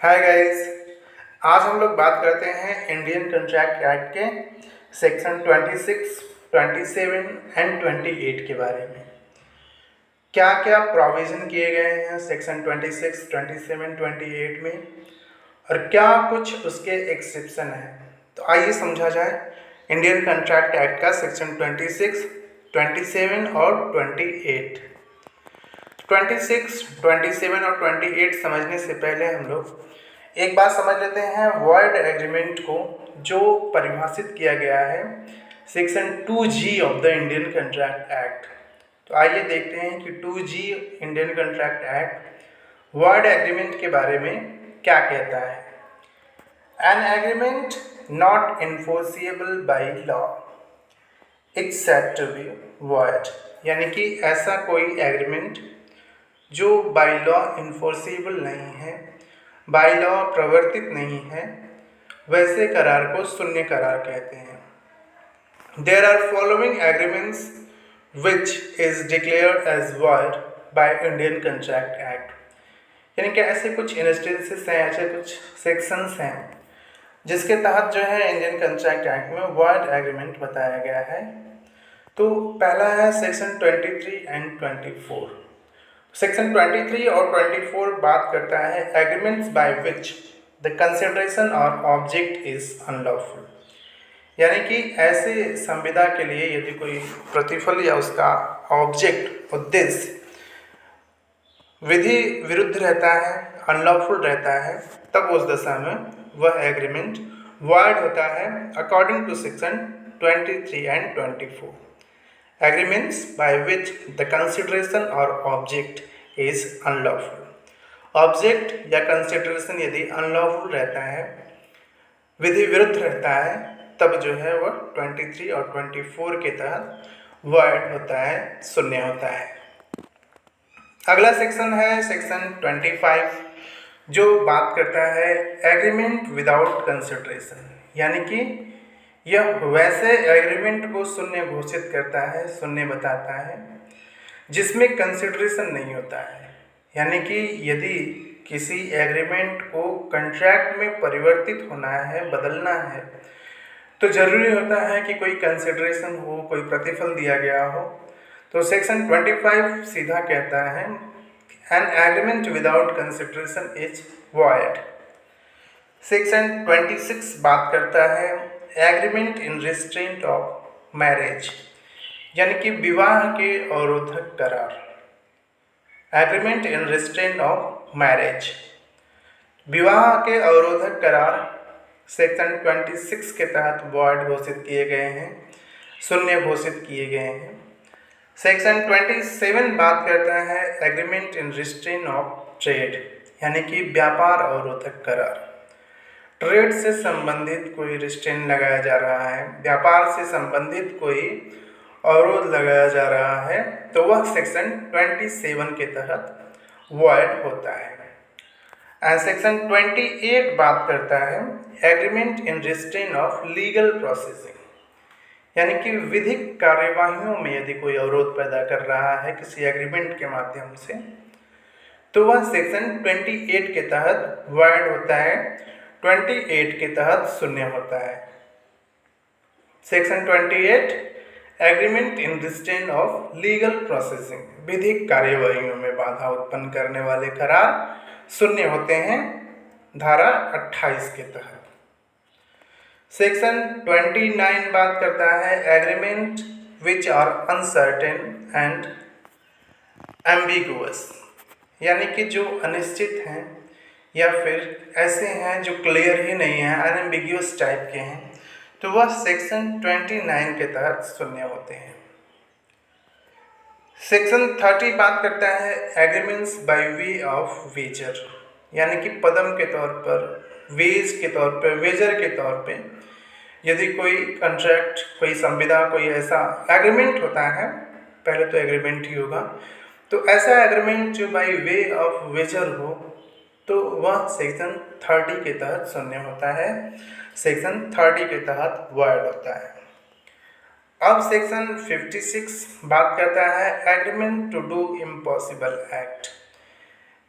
Hi guys. आज हम लोग बात करते हैं इंडियन कंट्रैक्ट एक्ट के सेक्शन 26, 27 एंड 28 के बारे में। क्या क्या प्रोविज़न किए गए हैं सेक्शन 26, 27, 28 में और क्या कुछ उसके एक्सेप्शन हैं। तो आइए समझा जाए इंडियन कंट्रैक्ट एक्ट का सेक्शन 26, 27 और 28। 26, 27 और 28 समझने से पहले हम लोग एक बात समझ लेते हैं वर्ड एग्रीमेंट को, जो परिभाषित किया गया है section 2G of the Indian contract act. तो आइए देखते हैं कि 2G Indian contract act word agreement के बारे में क्या कहता है। An agreement not enforceable by law it's said to be void, यानी कि ऐसा कोई एग्रीमेंट जो बाय लॉ इन्फोर्सिबल नहीं है, बाय लॉ प्रवर्तित नहीं है, वैसे करार को शून्य करार कहते हैं। There are following agreements which is declared as void by Indian contract act, यानी कि ऐसे कुछ इंस्टेंसेस हैं, ऐसे कुछ सेक्शंस हैं जिसके तहत जो है इंडियन कंट्रैक्ट एक्ट में वॉइड एग्रीमेंट बताया गया है। तो पहला है सेक्शन 23 एंड 24। सेक्शन 23 और 24 बात करता है agreements by which the consideration और ऑब्जेक्ट इज अनलॉफुल, यानी कि ऐसे संविदा के लिए यदि कोई प्रतिफल या उसका ऑब्जेक्ट उद्देश्य विधि विरुद्ध रहता है, अनलॉफुल रहता है, तब उस दशा में वह एग्रीमेंट वॉइड होता है according to section 23 and 24। Agreements by which the consideration or object is unlawful. Object या consideration यदि unlawful रहता है, विधि विरुद्ध रहता है, तब जो है वह 23 और 24 के तहत void होता है, शून्य होता है। अगला सेक्शन है सेक्शन 25, जो बात करता है एग्रीमेंट विदाउट कंसिडरेशन, यानी कि यह वैसे एग्रीमेंट को शून्य घोषित करता है, शून्य बताता है, जिसमें कंसिडरेशन नहीं होता है। यानी कि यदि किसी एग्रीमेंट को कॉन्ट्रैक्ट में परिवर्तित होना है, बदलना है, तो जरूरी होता है कि कोई कंसिडरेशन हो, कोई प्रतिफल दिया गया हो। तो सेक्शन 25 सीधा कहता है an agreement without consideration is void. Section 26 बात करता है agreement in restraint of marriage, यानी कि विवाह के अवरोधक करार। Agreement in restraint of marriage, विवाह के अवरोधक करार सेक्शन 26 के तहत वॉइड घोषित किए गए हैं, शून्य घोषित किए गए हैं। सेक्शन 27 बात करता है agreement in restraint of trade, यानी कि व्यापार अवरोधक करार। ट्रेड से संबंधित कोई रिस्ट्रेन लगाया जा रहा है, व्यापार से संबंधित कोई अवरोध लगाया जा रहा है, तो वह सेक्शन 27 के तहत वॉइड होता है। एंड सेक्शन 28 बात करता है agreement in restrain of legal processing, यानी कि विधिक कार्यवाहियों में यदि कोई अवरोध पैदा कर रहा है किसी एग्रीमेंट के माध्यम से, तो वह सेक्शन 28 के तहत वॉइड होता है, 28 के तहत शून्य होता है। Section 28 agreement in restraint of legal processing, विधिक कार्यवाहियों में बाधा उत्पन्न करने वाले करार शून्य होते हैं धारा 28 के तहत। सेक्शन 29 बात करता है agreement which are uncertain and ambiguous, यानी कि जो अनिश्चित हैं या फिर ऐसे हैं जो क्लियर ही नहीं है, अनएम्बिगुअस टाइप के हैं, तो वह सेक्शन 29 के तहत शून्य होते हैं। सेक्शन 30 बात करता है agreements by way of wager, यानी कि पदम के तौर पर, वेज के तौर पर, वेजर के तौर पे यदि कोई कॉन्ट्रैक्ट, कोई संविदा, कोई ऐसा एग्रीमेंट होता है, पहले तो एग्रीमेंट ही होगा, तो ऐसा एग्रीमेंट जो बाय वे ऑफ वेजर हो, तो वह सेक्शन 30 के तहत शून्य होता है, सेक्शन 30 के तहत वॉइड होता है। अब सेक्शन 56 बात करता है agreement to do impossible act,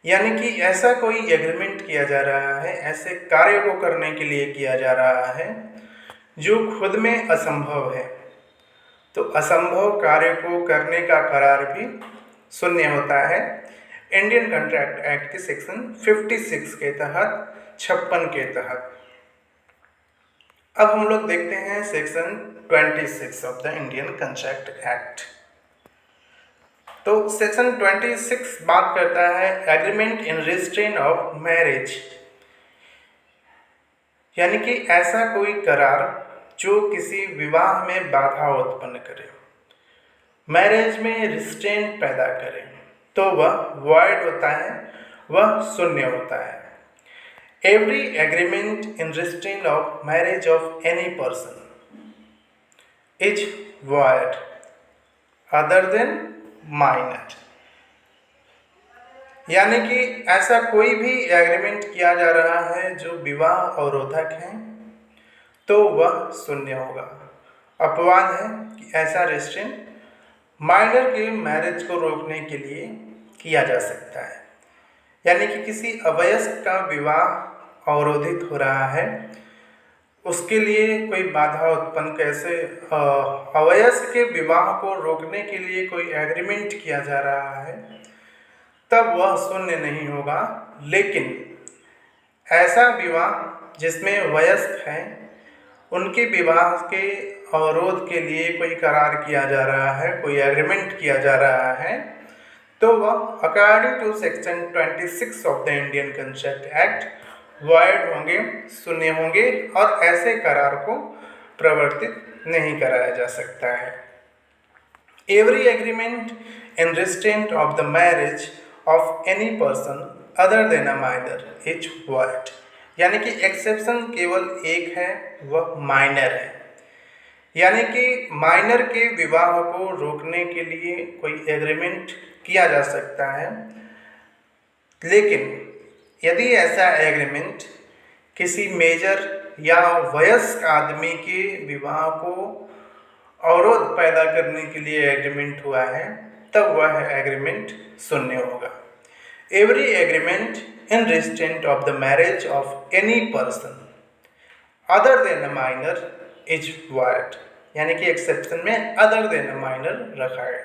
यानी कि ऐसा कोई एग्रीमेंट किया जा रहा है, ऐसे कार्य को करने के लिए किया जा रहा है जो खुद में असंभव है। तो असंभव कार्य को करने का करार भी शून्य होता है इंडियन कॉन्ट्रैक्ट एक्ट के सेक्शन 56 के तहत, 56 के तहत। अब हम लोग देखते हैं section 26 of the Indian contract act. तो सेक्शन 26 बात करता है agreement in restrain of marriage, यानी कि ऐसा कोई करार जो किसी विवाह में बाधा उत्पन्न करे, मैरिज में रिस्ट्रेन पैदा करे, तो वह वॉइड होता है, वह शून्य होता है। Every agreement in restrain of marriage of any person is void other than minor, यानी कि ऐसा कोई भी एग्रीमेंट किया जा रहा है जो विवाह अवरोधक है तो वह शून्य होगा। अपवाद है कि ऐसा रिस्ट्रेन माइनर के मैरिज को रोकने के लिए किया जा सकता है, यानी कि किसी अवयस्क का विवाह अवरोधित हो रहा है, उसके लिए कोई बाधा उत्पन्न कैसे, अवयस्क के विवाह को रोकने के लिए कोई एग्रीमेंट किया जा रहा है तब वह शून्य नहीं होगा। लेकिन ऐसा विवाह जिसमें वयस्क हैं, उनके विवाह के अवरोध के लिए कोई करार किया जा रहा है, कोई एग्रीमेंट किया जा रहा है, तो वह according to section 26 of the Indian contract act void होंगे, शून्य होंगे और ऐसे करार को प्रवर्तित नहीं कराया जा सकता है। Every agreement in restraint of the marriage of any person other than a minor is void, यानी कि एक्सेप्शन केवल एक है, वह माइनर है, यानी कि माइनर के विवाह को रोकने के लिए कोई एग्रीमेंट किया जा सकता है, लेकिन यदि ऐसा एग्रीमेंट किसी मेजर या वयस्क आदमी के विवाह को अवरोध पैदा करने के लिए एग्रीमेंट हुआ है तब वह एग्रीमेंट शून्य होगा। Every agreement in restraint of the marriage of any person other than a minor is void, यानी कि एक्सेप्शन में अदर देन अ माइनर रखा गया।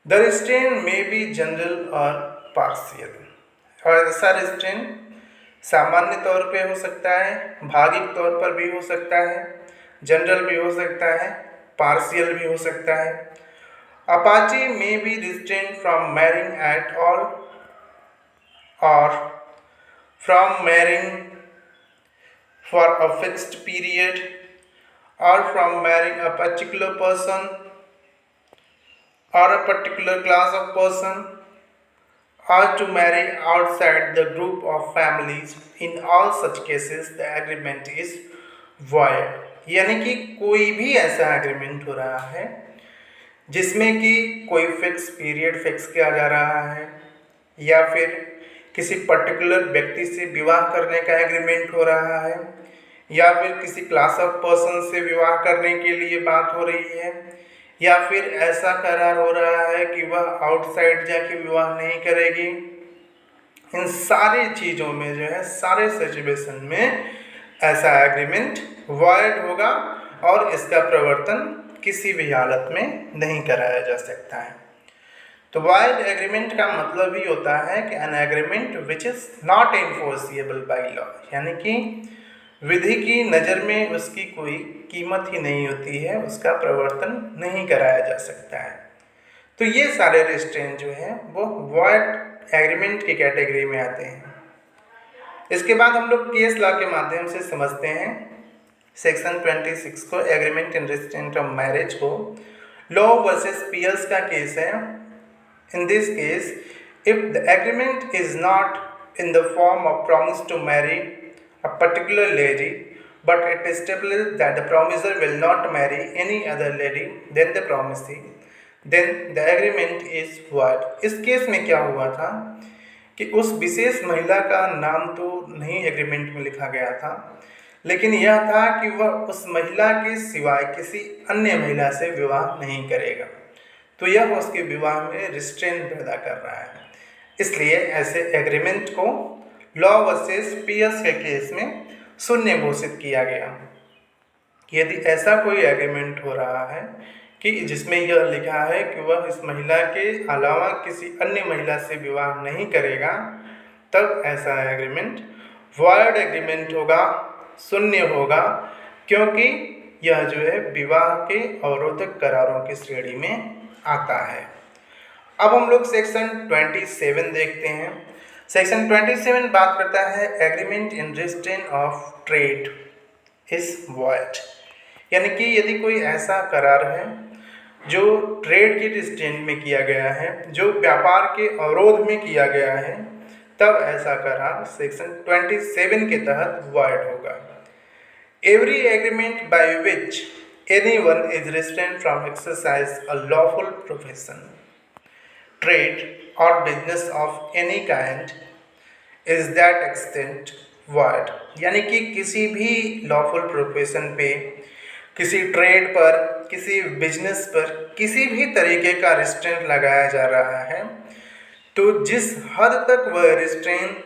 The restrain may be general और पार्शियल, और ऐसा रिस्ट्रेन सामान्य तौर पे हो सकता है, भागिक तौर पर भी हो सकता है, जनरल भी हो सकता है, पार्शियल भी हो सकता है। अपाची may be restrained from marrying at all or from marrying for a fixed period or from marrying a particular person or a particular class of person or to marry outside the group of families. In all such cases the agreement is void, यानी कि कोई भी ऐसा agreement हो रहा है जिसमें कि कोई फिक्स पीरियड फिक्स किया जा रहा है या फिर किसी पर्टिकुलर व्यक्ति से विवाह करने का एग्रीमेंट हो रहा है या फिर किसी क्लास ऑफ पर्सन से विवाह करने के लिए बात हो रही है या फिर ऐसा करार हो रहा है कि वह आउटसाइड जाके विवाह नहीं करेगी, इन सारी चीज़ों में जो है, सारे सिचुएशन में ऐसा एग्रीमेंट वॉइड होगा और इसका प्रवर्तन किसी भी हालत में नहीं कराया जा सकता है। तो वॉइड एग्रीमेंट का मतलब ही होता है कि an agreement which is not enforceable by law, यानी कि विधि की नज़र में उसकी कोई कीमत ही नहीं होती है, उसका प्रवर्तन नहीं कराया जा सकता है। तो ये सारे रिस्ट्रेन जो हैं वो वॉइड एग्रीमेंट की कैटेगरी में आते हैं। इसके बाद हम लोग केस लॉ के माध्यम से समझते हैं सेक्शन 26 को, agreement in restraint of marriage को। लॉ वर्सेस पियर्स का केस है। In this case if the agreement is not in the form of promise to marry a particular lady, but it establishes that the promiser will not marry any other lady than the promisee, then the agreement is void. इस case में क्या हुआ था कि उस विशेष महिला का नाम तो नहीं एग्रीमेंट में लिखा गया था, लेकिन यह था कि वह उस महिला के सिवाय किसी अन्य महिला से विवाह नहीं करेगा, तो यह उसके विवाह में रिस्ट्रेन पैदा कर रहा है। इसलिए ऐसे एग्रीमेंट को लॉ वर्सेस पियर्स के केस में शून्य घोषित किया गया। यदि ऐसा कोई एग्रीमेंट हो रहा है कि जिसमें यह लिखा है कि वह इस महिला के अलावा किसी अन्य महिला से विवाह नहीं करेगा, तब ऐसा एग्रीमेंट वॉइड एग्रीमेंट होगा, शून्य होगा, क्योंकि यह जो है विवाह के अवरोधक करारों की श्रेणी में आता है। अब हम लोग सेक्शन 27 देखते हैं। सेक्शन 27 बात करता है agreement in restrain of trade is void, यानी कि यदि कोई ऐसा करार है जो ट्रेड के रिस्ट्रेन में किया गया है, जो व्यापार के अवरोध में किया गया है, तब ऐसा करार सेक्शन 27 के तहत वॉइड होगा। Every agreement by which anyone is restrained from exercise a lawful profession, trade or business of any kind is that extent void, यानी कि किसी भी लॉफुल प्रोफेशन पे, किसी ट्रेड पर, किसी बिजनेस पर किसी भी तरीके का रिस्ट्रेंट लगाया जा रहा है, तो जिस हद तक वह रिस्ट्रेंट,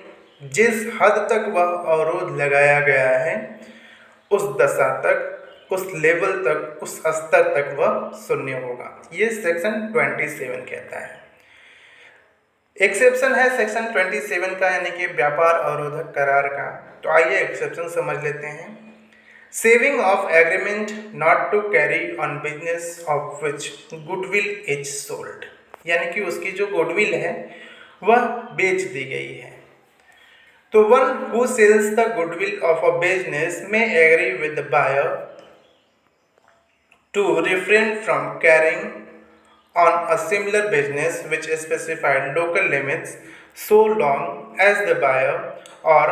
जिस हद तक वह अवरोध लगाया गया है, उस दशा तक, उस लेवल तक, उस स्तर तक वह शून्य होगा। ये सेक्शन 27 कहता है। एक्सेप्शन है सेक्शन 27 का, यानी कि व्यापार अवरोधक करार का। तो आइए एक्सेप्शन समझ लेते हैं। Saving of agreement not to carry on business of which goodwill is sold, यानी कि उसकी जो गुडविल है वह बेच दी गई है। तो one who sells the goodwill of a business may agree with the buyer to refrain from carrying on a similar business which specified local limits so long as the buyer or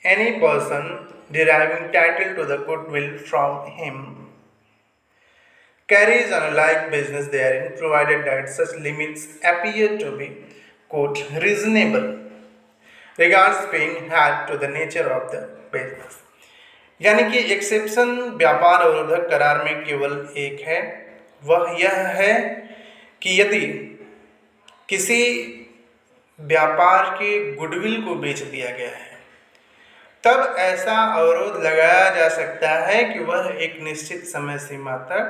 any person deriving title to the goodwill from him carries on a like business therein, provided that such limits appear to be, quote, reasonable regards being had to the nature of the business। यानी कि exception व्यापार अवरोधक करार में केवल एक है, वह यह है कि यदि किसी व्यापार के गुडविल को बेच दिया गया है, तब ऐसा अवरोध लगाया जा सकता है कि वह एक निश्चित समय सीमा तक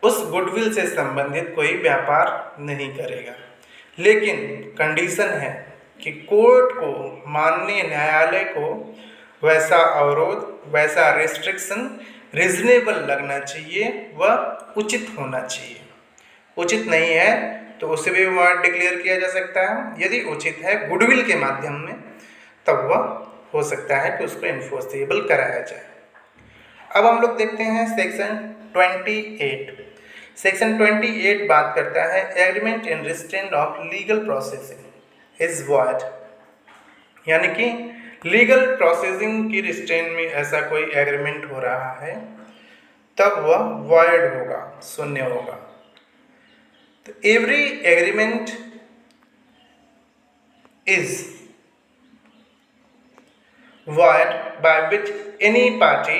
उस गुडविल से संबंधित कोई व्यापार नहीं करेगा। लेकिन कंडीशन है कि कोर्ट को, माननीय न्यायालय को वैसा अवरोध, वैसा रिस्ट्रिक्शन रीजनेबल लगना चाहिए, वह उचित होना चाहिए। उचित नहीं है तो उसे भी वॉइड डिक्लेयर किया जा सकता है। यदि उचित है गुडविल के माध्यम में, तब वह हो सकता है कि उसको इन्फोर्सेबल कराया जाए। अब हम लोग देखते हैं सेक्शन 28। सेक्शन 28 बात करता है agreement in restraint of legal processing is void, यानी कि लीगल प्रोसेसिंग की रिस्ट्रेंट में ऐसा कोई एग्रीमेंट हो रहा है, तब वह वॉइड होगा, शून्य होगा। तो every agreement is void by which any party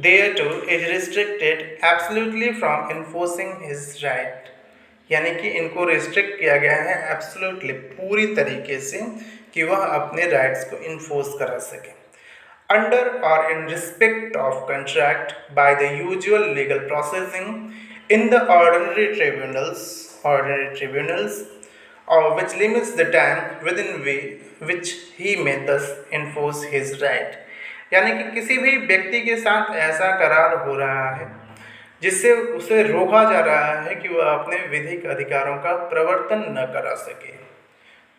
thereto is restricted absolutely from enforcing his right, यानी कि इनको रिस्ट्रिक्ट किया गया है एब्सोल्युटली, पूरी तरीके से, कि वह अपने राइट्स को इन्फोर्स करा सके। अंडर और in respect of contract by the usual legal processing in the ordinary tribunals or which limits the time within which he may thus enforce his right, यानी कि किसी भी व्यक्ति के साथ ऐसा करार हो रहा है जिससे उसे रोका जा रहा है कि वह अपने विधिक अधिकारों का प्रवर्तन न करा सके,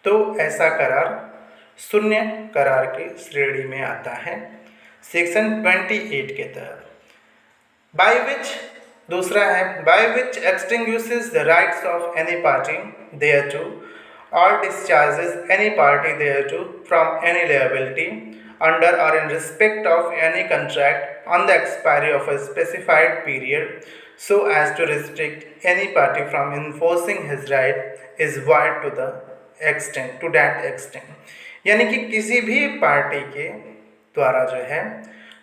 तो ऐसा करार शून्य करार की श्रेणी में आता है सेक्शन 28 के तहत। बाय विच, दूसरा है by which extinguishes the rights of any party thereto or discharges any party thereto from any liability under or in respect of any contract on the expiry of a specified period so as to restrict any party from enforcing his right is void to that extent, यानी कि किसी भी party के द्वारा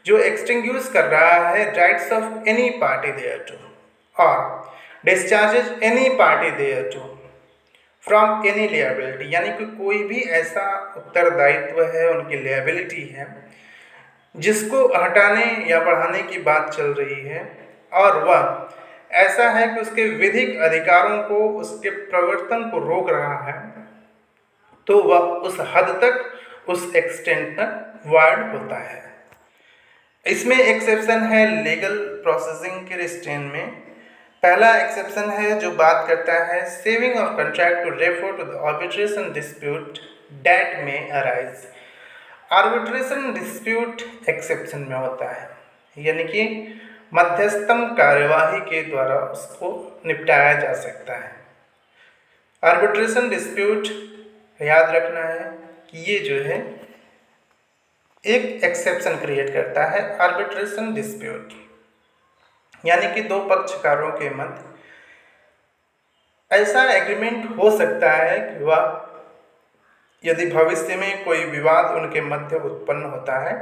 जो extinguish कर रहा है rights of any party thereto or discharges any party thereto from any liability, यानी कि कोई भी ऐसा उत्तरदायित्व है, उनकी लिएबिलिटी है जिसको हटाने या बढ़ाने की बात चल रही है, और वह ऐसा है कि उसके विधिक अधिकारों को, उसके प्रवर्तन को रोक रहा है, तो वह उस हद तक, उस एक्सटेंट तक वायड होता है। इसमें एक्सेप्शन है लीगल प्रोसेसिंग के रिस्ट्रेन में। पहला एक्सेप्शन है जो बात करता है saving of contract to refer to the arbitration dispute that में अराइज। आर्बिट्रेशन डिस्प्यूट एक्सेप्शन में होता है, यानी कि मध्यस्थम कार्यवाही के द्वारा उसको निपटाया जा सकता है। आर्बिट्रेशन डिस्प्यूट याद रखना है कि ये जो है एक एक्सेप्शन क्रिएट करता है। आर्बिट्रेशन डिस्प्यूट यानी कि दो पक्षकारों के मध्य ऐसा एग्रीमेंट हो सकता है कि वह, यदि भविष्य में कोई विवाद उनके मध्य उत्पन्न होता है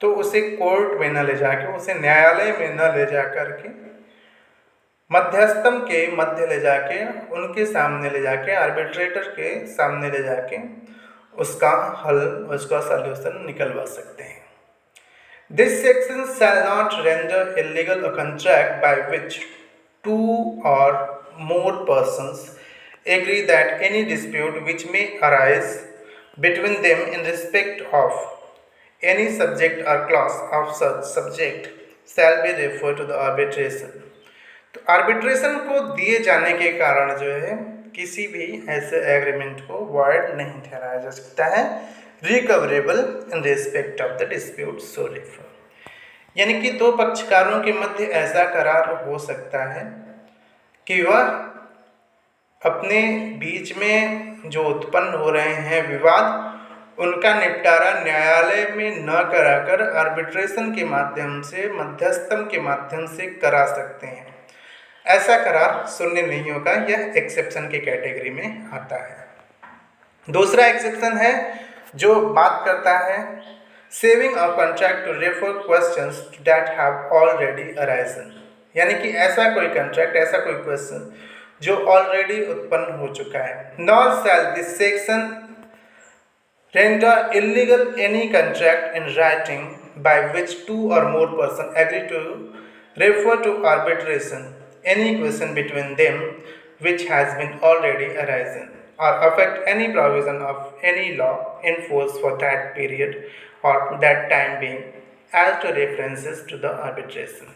तो उसे कोर्ट में न ले जाके, उसे न्यायालय में न ले जा करके, मध्यस्थम के मध्य ले जाके, उनके सामने ले जाके, आर्बिट्रेटर के सामने ले जाके उसका हल, उसका सॉल्यूशन निकलवा सकते हैं। This section shall not render illegal a contract by which two or more persons agree that any dispute which may arise between them in respect of any subject or clause of such subject shall be referred to the arbitration। तो arbitration को दिए जाने के कारण जो है किसी भी ऐसे एग्रीमेंट को वॉइड नहीं ठहराया जा सकता है। Recoverable in respect of the dispute so refer, यानी कि दो पक्षकारों के मध्य ऐसा करार हो सकता है कि वह अपने बीच में जो उत्पन्न हो रहे हैं विवाद, उनका निपटारा न्यायालय में न कराकर आर्बिट्रेशन के माध्यम से, मध्यस्थम के माध्यम से करा सकते हैं। ऐसा करार शून्य नहीं होगा, यह एक्सेप्शन के कैटेगरी में आता है। दूसरा एक्सेप्शन है जो बात करता है saving of contract to refer questions that have already arisen, यानी कि ऐसा कोई कॉन्ट्रैक्ट, ऐसा कोई क्वेश्चन जो ऑलरेडी उत्पन्न हो चुका है। Nor shall this section render illegal any contract in writing by which two or more person agree to refer to arbitration any question between them which has been already arisen or affect any provision of any law in force for that period or that time being as to references to the arbitration।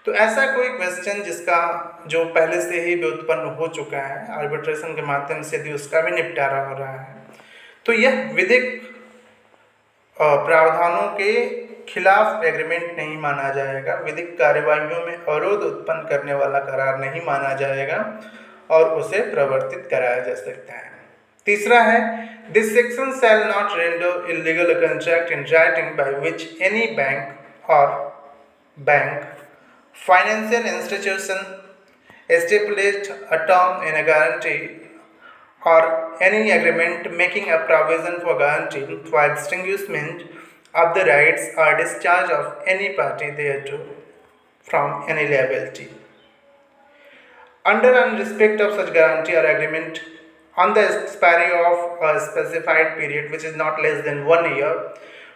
तो ऐसा कोई question जिसका, जो पहले से ही व्युत्पन्न हो चुका है, आर्बिट्रेशन के माध्यम से यदि उसका भी निपटारा हो रहा है, तो यह विधिक प्रावधानों के खिलाफ एग्रीमेंट नहीं माना जाएगा, विधिक कार्यवाहियों में अवरोध उत्पन्न करने वाला करार नहीं माना जाएगा और उसे प्रवर्तित कराया जा सकता है। तीसरा है this section shall not render illegal contract in writing by which any bank or bank financial institution established a term in a guarantee or any agreement making a provision for guarantee for extinguishment of the rights or discharge of any party thereto from any liability under and respect of such guarantee or agreement on the expiry of a specified period which is not less than 1 year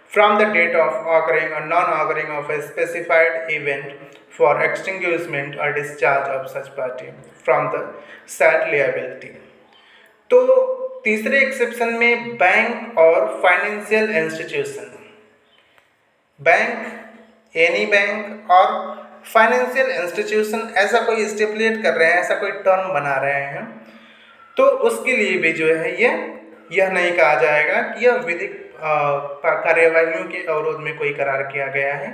from the date of occurring or non-occurring of a specified event for extinguishment or discharge of such party from the said liability। तो तीसरे exception में bank और financial institution, bank, any bank और financial institution ऐसा कोई stipulate कर रहे हैं, ऐसा कोई टर्म बना रहे हैं, तो उसके लिए भी जो है यह नहीं कहा जाएगा कि यह विधिक कार्यवाहियों के अवरोध में कोई करार किया गया है,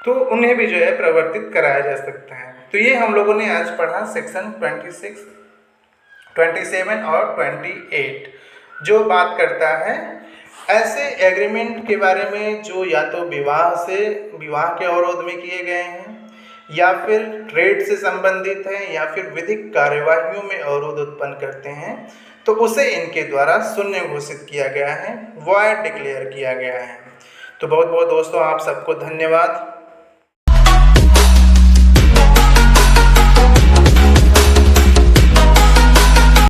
तो उन्हें भी जो है प्रवर्तित कराया जा सकता है। तो ये हम लोगों ने आज पढ़ा सेक्शन 26, 27 और 28, जो बात करता है ऐसे एग्रीमेंट के बारे में जो या तो विवाह के अवरोध में किए गए हैं, या फिर ट्रेड से संबंधित है, या फिर विधिक कार्यवाहियों में अवरोध उत्पन्न करते हैं, तो उसे इनके द्वारा शून्य घोषित किया गया है, वॉइड डिक्लेयर किया गया है। तो बहुत बहुत दोस्तों आप सबको धन्यवाद।